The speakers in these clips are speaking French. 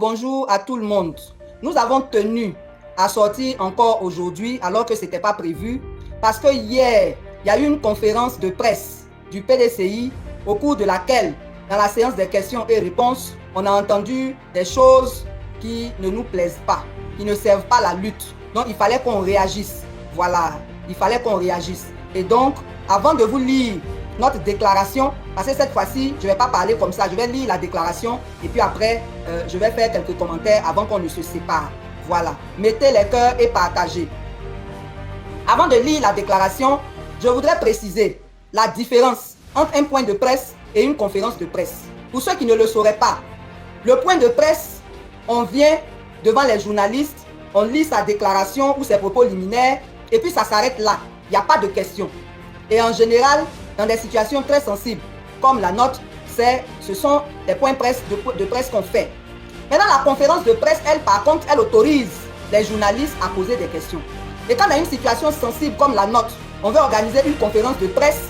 bonjour à tout le monde. Nous avons tenu à sortir encore aujourd'hui alors que ce n'était pas prévu parce que hier, il y a eu une conférence de presse du PDCI au cours de laquelle, dans la séance des questions et réponses, on a entendu des choses qui ne nous plaisent pas, qui ne servent pas la lutte. Donc, il fallait qu'on réagisse. Voilà, il fallait qu'on réagisse. Et donc, avant de vous lire notre déclaration, parce que cette fois-ci, je ne vais pas parler comme ça, je vais lire la déclaration et puis après, je vais faire quelques commentaires avant qu'on ne se sépare. Voilà, mettez les cœurs et partagez. Avant de lire la déclaration, je voudrais préciser la différence entre un point de presse et une conférence de presse. Pour ceux qui ne le sauraient pas, le point de presse, on vient devant les journalistes, on lit sa déclaration ou ses propos liminaires et puis ça s'arrête là. Il n'y a pas de questions. Et en général, dans des situations très sensibles, comme la nôtre, ce sont des points de presse qu'on fait. Maintenant, la conférence de presse, elle, par contre, elle autorise les journalistes à poser des questions. Et quand on a une situation sensible comme la nôtre, on veut organiser une conférence de presse,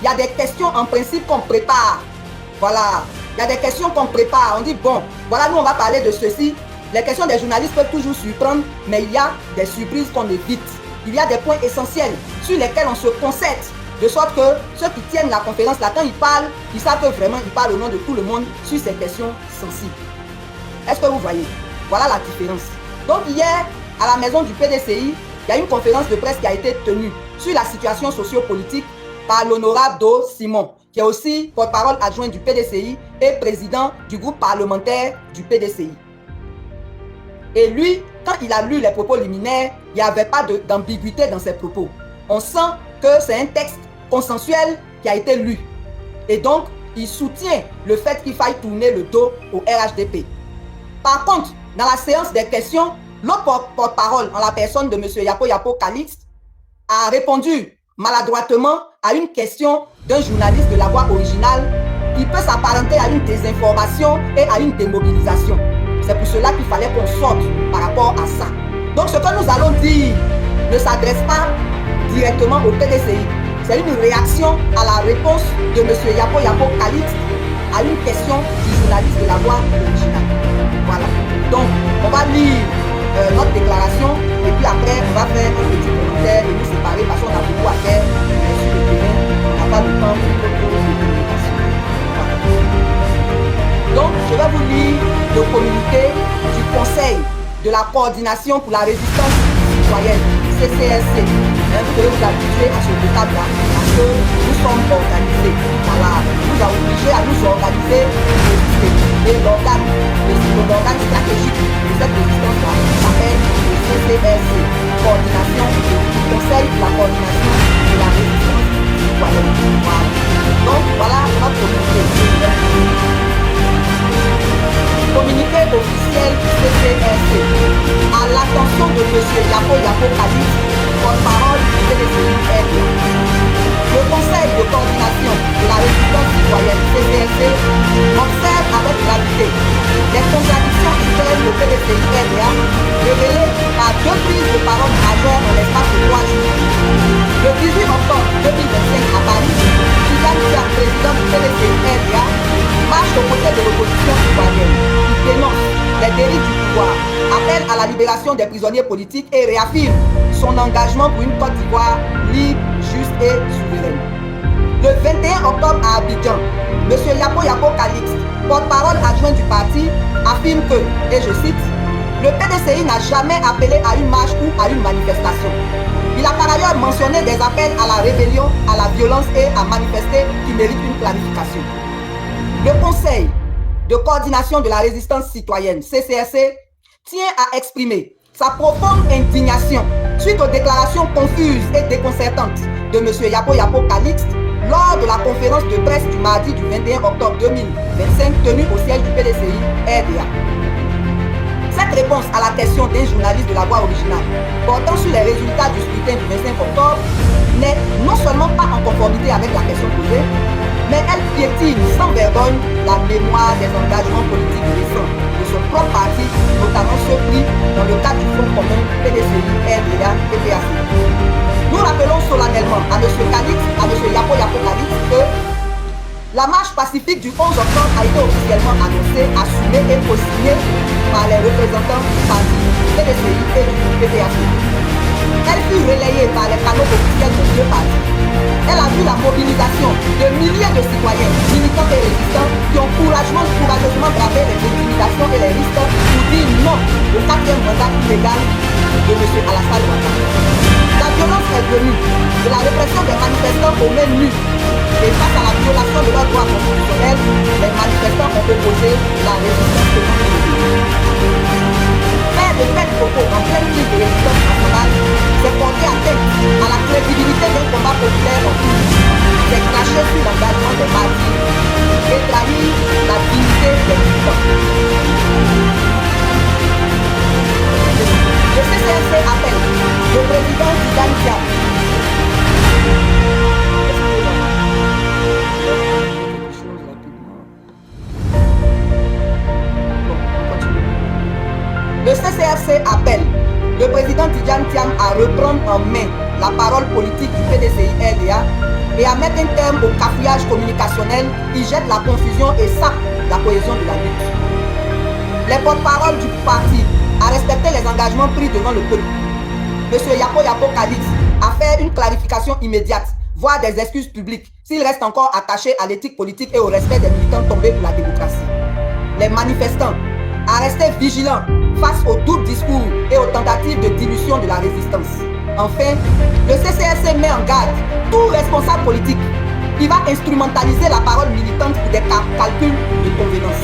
il y a des questions en principe qu'on prépare. Voilà, il y a des questions qu'on prépare. On dit, bon, voilà, nous, on va parler de ceci. Les questions des journalistes peuvent toujours surprendre, mais il y a des surprises qu'on évite. Il y a des points essentiels sur lesquels on se concerte, de sorte que ceux qui tiennent la conférence là, quand ils parlent, ils savent que vraiment ils parlent au nom de tout le monde sur ces questions sensibles. Est-ce que vous voyez? Voilà la différence. Donc hier, à la maison du PDCI, il y a une conférence de presse qui a été tenue sur la situation socio-politique par l'honorable Do Simon, qui est aussi porte-parole adjoint du PDCI et président du groupe parlementaire du PDCI. Et lui, quand il a lu les propos liminaires, il n'y avait pas d'ambiguïté dans ses propos. On sent que c'est un texte consensuel qui a été lu. Et donc, il soutient le fait qu'il faille tourner le dos au RHDP. Par contre, dans la séance des questions, l'autre porte-parole, en la personne de M. Yapo Yapo Calixte, a répondu maladroitement à une question d'un journaliste de La Voix originale qui peut s'apparenter à une désinformation et à une démobilisation. C'est pour cela qu'il fallait qu'on sorte par rapport à ça. Donc ce que nous allons dire ne s'adresse pas directement au PDCI. C'est une réaction à la réponse de M. Yapo Yapo Calixte à une question du journaliste de La Voix originale. Voilà. Donc on va lire notre déclaration et puis après on va faire un petit commentaire et nous séparer parce qu'on a beaucoup à faire sur le terrain. On n'a pas le temps pour de communication. Voilà. Donc je vais vous lire le communiqué du Conseil de la coordination pour la résistance citoyenne, CCSC. Vous devez vous habituer à ce vocable-là parce que nous sommes organisés. Voilà. Nous avons obligé à nous organiser pour résister. Et l'organe stratégique de cette résistance-là s'appelle le CCSC, coordination du Conseil de la coordination de la résistance citoyenne. Voilà. Donc voilà notre communiqué. Communiqué officiel du CCSC à l'attention de M. Yapo Yapo Calixte, porte-parole du PDCI RDA. Le Conseil de coordination de la résistance citoyenne CCSC observe avec gravité les contradictions internes au PDCI RDA révélées par deux prises de parole majeures dans l'espace de 3 jours. Le 18 octobre 2025 à Paris, Suzanne Chia, président du PDCI RDA, marche aux côtés de l'opposition citoyenne qui dénonce les dérives du pouvoir, appelle à la libération des prisonniers politiques et réaffirme son engagement pour une Côte d'Ivoire libre, juste et souveraine. Le 21 octobre à Abidjan, M. Yapo Yapo Calixte, porte-parole adjoint du parti, affirme que, et je cite, le PDCI n'a jamais appelé à une marche ou à une manifestation. Il a par ailleurs mentionné des appels à la rébellion, à la violence et à manifester qui méritent une planification. Le Conseil de coordination de la résistance citoyenne, CCSC, tient à exprimer sa profonde indignation suite aux déclarations confuses et déconcertantes de M. Yapo Yapo Calixte lors de la conférence de presse du mardi du 21 octobre 2025 tenue au siège du PDCI RDA. Cette réponse à la question d'un journaliste de La Voix originale portant sur les résultats du scrutin du 25 octobre n'est non seulement pas en conformité avec la question posée, mais elle piétine sans vergogne la mémoire des engagements politiques récents de son propre parti, notamment ceux pris dans le cadre du Front commun PDCI, RDA et PAC. Nous rappelons solennellement à M. Calixte, à M. Yapo Yapo Calixte que La marche pacifique du 11 octobre a été officiellement annoncée, assumée et co-signée par les représentants du parti PDCI et du PPAC. Elle fut relayée par les canaux officiels de deux partis. Elle a vu la mobilisation de milliers de citoyens, militants et résistants qui ont courageusement bravé les intimidations et les risques pour dire non au 4e mandat illégal de M. Alassane Ouattara. La violence est venue de la répression des manifestants aux mains nues. Et face à la violation de leurs droits constitutionnels, les manifestants ont opposé la résistance démocratique. Faire de tels propos en pleine ligne de résistance nationale, c'est porter atteinte à la crédibilité d'un combat populaire en cours. C'est cracher sur l'engagement des partis et trahir la dignité des militants. Le CCRC appelle le président Tidjane Thiam. Le CCRC appelle le président Tidjane Thiam à reprendre en main la parole politique du PDCI-RDA et à mettre un terme au cafouillage communicationnel qui jette la confusion et sape la cohésion de la lutte. Les porte-paroles du parti à respecter les engagements pris devant le peuple. M. Yapo Khalid a fait une clarification immédiate, voire des excuses publiques, s'il reste encore attaché à l'éthique politique et au respect des militants tombés pour la démocratie. Les manifestants à rester vigilants face aux doubles discours et aux tentatives de dilution de la résistance. Enfin, le CCRC met en garde tout responsable politique qui va instrumentaliser la parole militante pour des calculs de convenance.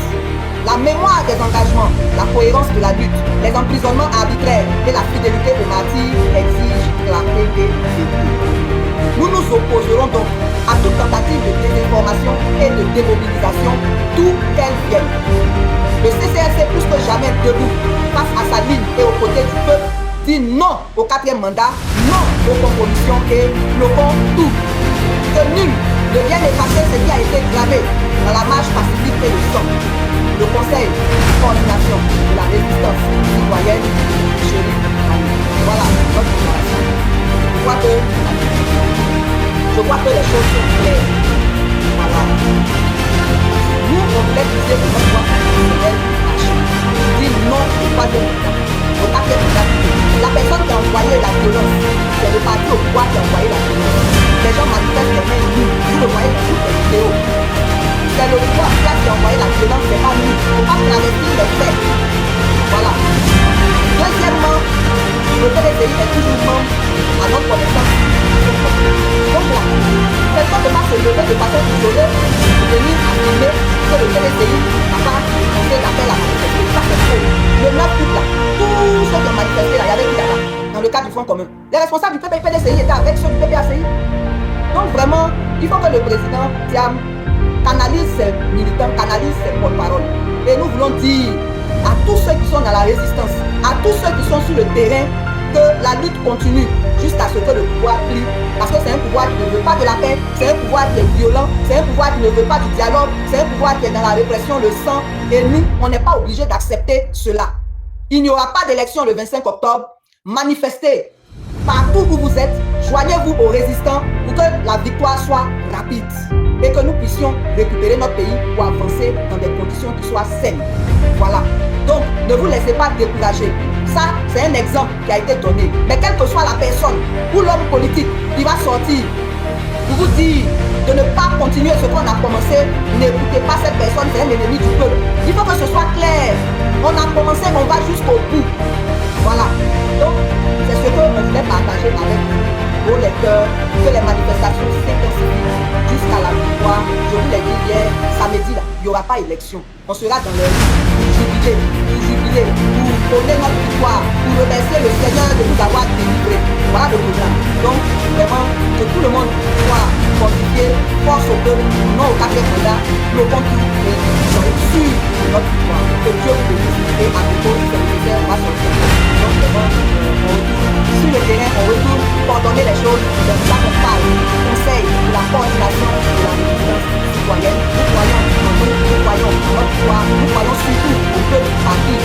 La mémoire des engagements, la cohérence de la lutte, les emprisonnements arbitraires et la fidélité aux martyrs exigent clarté et vérité. Nous nous opposerons donc à toute tentative de désinformation et de démobilisation, d'où qu'elle vienne. Le CCRC plus que jamais debout face à sa ligne et aux côtés du peuple dit non au 4e mandat, non aux compromissions et bloquons tout. Que nul ne vienne effacer ce qui a été gravé dans la marche pacifique et le sang. Le Conseil de coordination de la résistance citoyenne, Chéri Ali. Voilà notre déclaration. Je crois que les choses sont claires. Voilà. Nous, on voulait diser que notre voix constitutionnelle marche. Dire non au 3e mandat. Au 4e mandat. La personne qui a envoyé la violence, c'est le parti au pouvoir qui a envoyé la violence. Les gens manifestent les mains nues. Vous le voyez dans toutes les vidéos. C'est le pouvoir qui a envoyé la violence, c'est pas nous. Il ne faut pas travestir les faits. Voilà. Deuxièmement, le PDCI est toujours membre à notre connaissance. Donc là, personne ne va se lever de façon isolée pour venir affirmer que le PDCI n'a pas pensé d'appel à manifester. Ça c'est faux. Le 9 août là, tous ceux qui ont manifesté là, il y avait qui là dans le cadre du Front commun. Les responsables du PDCI étaient avec ceux du PPACI. Donc vraiment, il faut que le président Thiam canalise ses militants, canalise ses porte-paroles. Et nous voulons dire à tous ceux qui sont dans la résistance, à tous ceux qui sont sur le terrain, que la lutte continue jusqu'à ce que le pouvoir plie. Parce que c'est un pouvoir qui ne veut pas de la paix, c'est un pouvoir qui est violent, c'est un pouvoir qui ne veut pas du dialogue, c'est un pouvoir qui est dans la répression, le sang. Et nous, on n'est pas obligé d'accepter cela. Il n'y aura pas d'élection le 25 octobre. Manifestez partout où vous êtes, joignez-vous aux résistants pour que la victoire soit rapide et que nous puissions récupérer notre pays pour avancer dans des conditions qui soient saines. Voilà. Donc, ne vous laissez pas décourager. Ça, c'est un exemple qui a été donné. Mais quelle que soit la personne ou l'homme politique qui va sortir pour vous dire de ne pas continuer ce qu'on a commencé, n'écoutez pas cette personne, c'est un ennemi du peuple. Il faut que ce soit clair. On a commencé, on va jusqu'au bout. Voilà. Donc, c'est ce qu'on voulait partager avec vos lecteurs, que les manifestations s'intensifient jusqu'à la victoire. Je vous l'ai dit hier, samedi là, il n'y aura pas élection. On sera dans les rues pour jubiler, pour donner notre victoire, pour remercier le Seigneur de nous avoir délivrés. Voilà le programme. Donc, vraiment, que tout le monde soit fortifié, force au peuple, non au 4e mandat, bloquons tout et soyez sûrs de notre victoire. Que Dieu vous bénisse et à propos, c'est nécessaire, on va sortir. Donc, vraiment, on retourne sur le terrain, on retourne coordonner les choses. Donc, ça qu'on parle, conseil de la coordination de la résistance citoyenne. Nous croyons en nous, nous croyons en notre foi, nous croyons surtout au peuple parti.